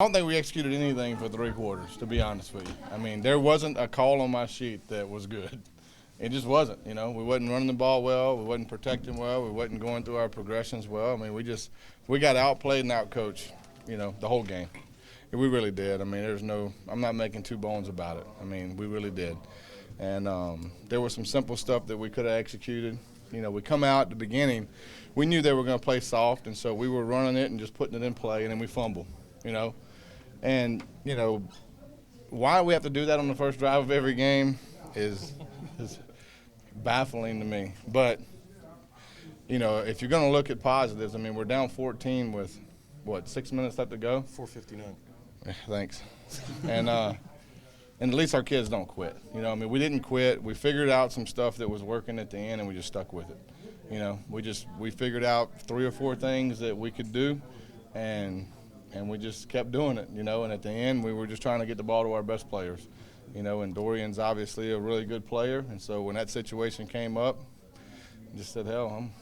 I don't think we executed anything for 3 quarters, to be honest with you. I mean, there wasn't a call on my sheet that was good. It just wasn't, you know. We wasn't running the ball well. We wasn't protecting well. We wasn't going through our progressions well. I mean, we got outplayed and outcoached, you know, the whole game. We really did. I mean, I'm not making two bones about it. I mean, we really did. And there was some simple stuff that we could have executed. You know, we come out at the beginning, we knew they were going to play soft, and so we were running it and just putting it in play, and then we fumble, you know. And, you know, why we have to do that on the first drive of every game is baffling to me. But, you know, if you're going to look at positives, I mean, we're down 14 with, 6 minutes left to go? 4:59. Thanks. And at least our kids don't quit. You know, I mean, we didn't quit. We figured out some stuff that was working at the end, and we just stuck with it. You know, we figured out 3 or 4 things that we could do, and we just kept doing it, you know. And at the end, we were just trying to get the ball to our best players, you know. And Dorian's obviously a really good player, and so when that situation came up, I just said, hell, I'm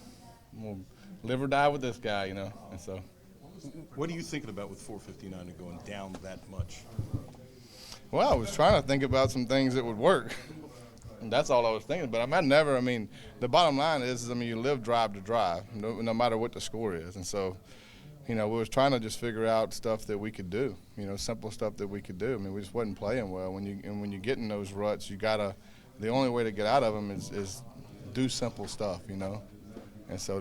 going to live or die with this guy, you know. And so. What are you thinking about with 4:59 and going down that much? Well, I was trying to think about some things that would work. And that's all I was thinking. But I mean, the bottom line is, you live drive to drive, no matter what the score is. And so, you know, we was trying to just figure out stuff that we could do, you know, simple stuff that we could do. I mean, we just wasn't playing well. When you get in those ruts, the only way to get out of them is do simple stuff, you know. And so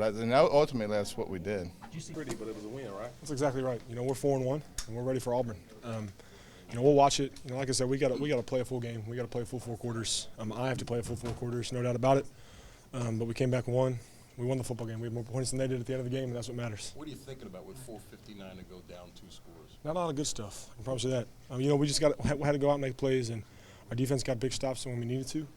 ultimately that's what we did. Pretty, but it was a win, right? That's exactly right. You know, we're 4-1, and we're ready for Auburn. You know, we'll watch it. You know, like I said, we got to play a full game. We got to play a full 4 quarters. I have to play a full 4 quarters, no doubt about it. But we came back and won. We won the football game. We had more points than they did at the end of the game, and that's what matters. What are you thinking about with 4:59 to go down 2 scores? Not a lot of good stuff. I can promise you that. You know, we had to go out and make plays, and our defense got big stops when we needed to,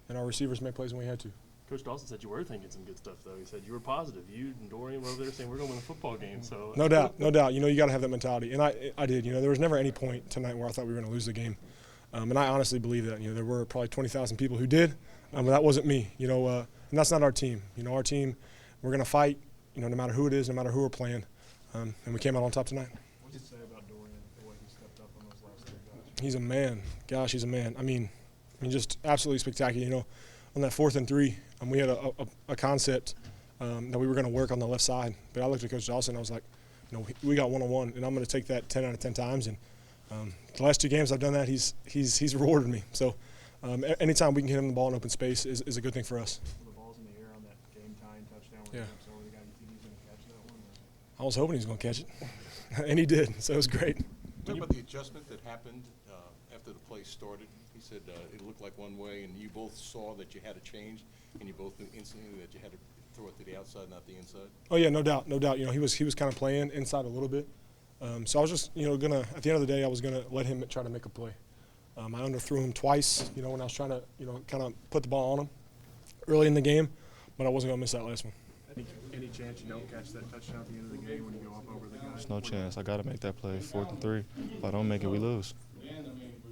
and our receivers made plays when we had to. Coach Dawson said you were thinking some good stuff, though. He said you were positive. You and Dorian were over there saying we're going to win the football game. So no doubt. You know, you got to have that mentality, and I did. You know, there was never any point tonight where I thought we were going to lose the game, and I honestly believe that. You know, there were probably 20,000 people who did, but that wasn't me. You know, and that's not our team. You know, our team, we're going to fight. You know, no matter who it is, no matter who we're playing, and we came out on top tonight. What did you say about Dorian, the way he stepped up on those last 3 drives? He's a man. Gosh, he's a man. I mean, just absolutely spectacular. You know, on that 4th and 3. We had a concept that we were going to work on the left side. But I looked at Coach Dawson and I was like, you know, we got one-on-one, and I'm going to take that 10 out of 10 times. And the last 2 games I've done that, he's rewarded me. So anytime we can get him the ball in open space is a good thing for us. The ball's in the air on that game-tying touchdown. Yeah. So the guy, you think he's going to catch that one? I was hoping he was going to catch it, and he did. So it was great. Talk about the adjustment that happened after the play started. He said it looked like one way, and you both saw that you had to change, and you both knew instantly that you had to throw it to the outside, not the inside. Oh yeah, no doubt. You know, he was kind of playing inside a little bit. So I was just, you know, at the end of the day, I was gonna let him try to make a play. I underthrew him twice, you know, when I was trying to, you know, kind of put the ball on him early in the game, but I wasn't gonna miss that last one. Any chance you don't catch that touchdown at the end of the game when you go up over the guy? There's no chance. I got to make that play. 4th and 3. If I don't make it, we lose.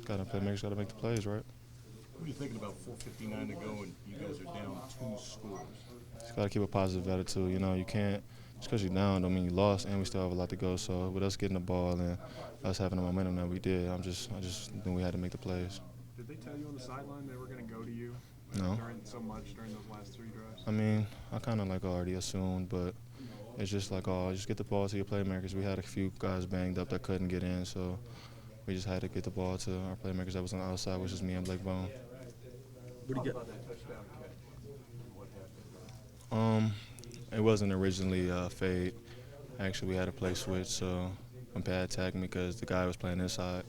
Playmakers got to make the plays, right? What are you thinking about 4:59 to go and you guys are down 2 scores? Just got to keep a positive attitude. You know, you can't just because you're down don't mean you lost, and we still have a lot to go. So with us getting the ball and us having the momentum that we did, I just knew we had to make the plays. Did they tell you on the sideline they were going to go to you? No. During those last 3 drives? I mean, I kind of already assumed, but it's just just get the ball to your playmakers. We had a few guys banged up that couldn't get in, so we just had to get the ball to our playmakers that was on the outside, which is me and Blake Bone. What do you get? It wasn't originally a fade. Actually, we had a play switch, so when Pat tagged me because the guy was playing inside,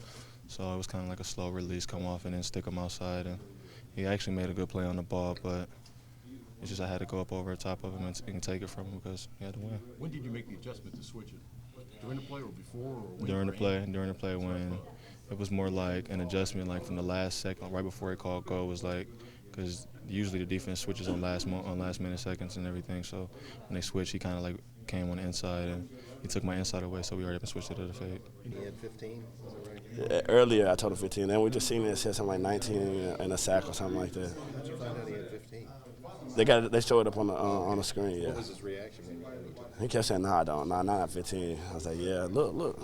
so it was kind of like a slow release, come off and then stick him outside, and he actually made a good play on the ball, but it's just I had to go up over the top of him and take it from him because he had to win. When did you make the adjustment to switch it? During the play or before? Or During the play when it was more like an adjustment, like from the last second, right before he called go, was like, because usually the defense switches on last minute seconds and everything. So when they switched, he kind of like came on the inside and he took my inside away. So we already switched it to the fade. He had 15. Was it right? Earlier I told him 15. Then we just seen it said something like 19 and a sack or something like that. How'd you find out he had 15? They showed it up on the screen. Yeah. What was his reaction when you told him? He kept saying, "Nah, I don't. Nah, not at 15." I was like, "Yeah, look."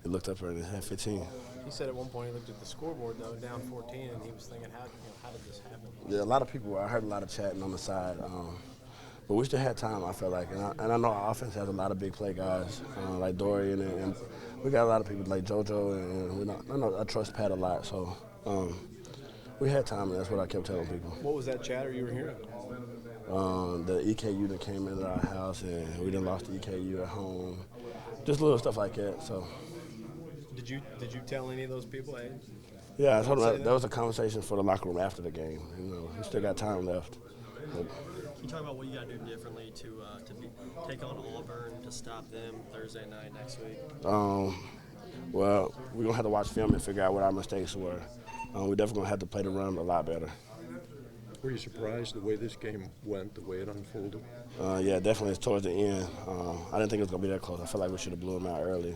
he looked up and it had 15. He said at one point he looked at the scoreboard though, down 14, and he was thinking, how did this happen? Yeah, a lot of people. I heard a lot of chatting on the side, but we still had time. I felt like, and I know our offense has a lot of big play guys like Dorian, and we got a lot of people like JoJo, and I trust Pat a lot. So we had time, and that's what I kept telling people. What was that chatter you were hearing? The EKU that came into our house, and we done lost the EKU at home. Just little stuff like that. So. Did you tell any of those people? Hey, Yeah, I told them that was a conversation for the locker room after the game. We still got time left. But, can you talk about what you got to do differently to take on Auburn, to stop them Thursday night next week? well, we're going to have to watch film and figure out what our mistakes were. We're definitely going to have to play the run a lot better. Were you surprised the way this game went, the way it unfolded? Yeah, definitely towards the end. I didn't think it was going to be that close. I felt like we should have blew them out early.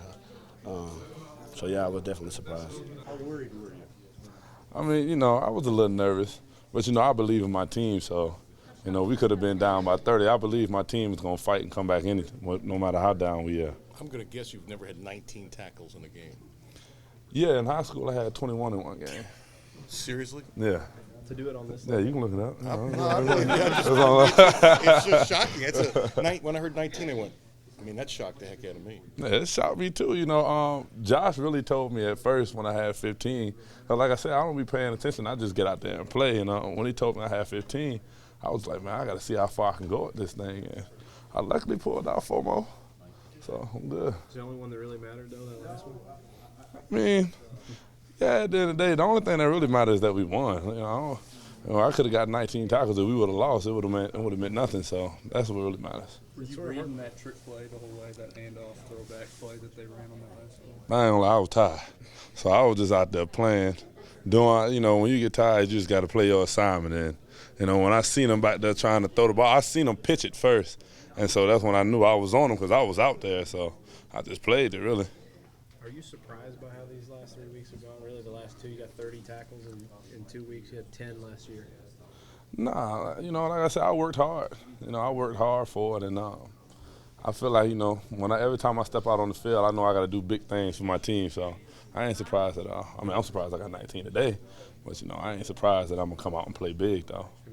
So, yeah, I was definitely surprised. How worried were you? I mean, I was a little nervous. But, I believe in my team. So, we could have been down by 30. I believe my team is going to fight and come back no matter how down we are. I'm going to guess you've never had 19 tackles in a game. Yeah, in high school I had 21 in one game. Seriously? Yeah. To do it on this. Yeah, you can look it up. It's just shocking. When I heard 19, I went, that shocked the heck out of me. Yeah, it shocked me too. Josh really told me at first when I had 15. Cause like I said, I don't be paying attention. I just get out there and play. When he told me I had 15, I was like, man, I got to see how far I can go with this thing. And I luckily pulled out 4 more, so I'm good. It's the only one that really mattered, though, that last one? I mean, yeah, at the end of the day, the only thing that really matters is that we won. I could have got 19 tackles. If we would have lost, it would have meant nothing. So that's what really matters. Were you reading that trick play the whole way, that handoff throwback play that they ran on that last one? I ain't gonna lie, I was tired. So I was just out there playing. When you get tired, you just got to play your assignment. And, when I seen them back there trying to throw the ball, I seen them pitch it first. And so that's when I knew I was on them because I was out there. So I just played it, really. Are you surprised by how these last 3 weeks have gone? Really, the last 2, you got 30 tackles, and in 2 weeks you had 10 last year. Nah, like I said, I worked hard. I worked hard for it, and I feel like, every time I step out on the field, I know I got to do big things for my team. So I ain't surprised at all. I'm surprised I got 19 today, but I ain't surprised that I'm gonna come out and play big though.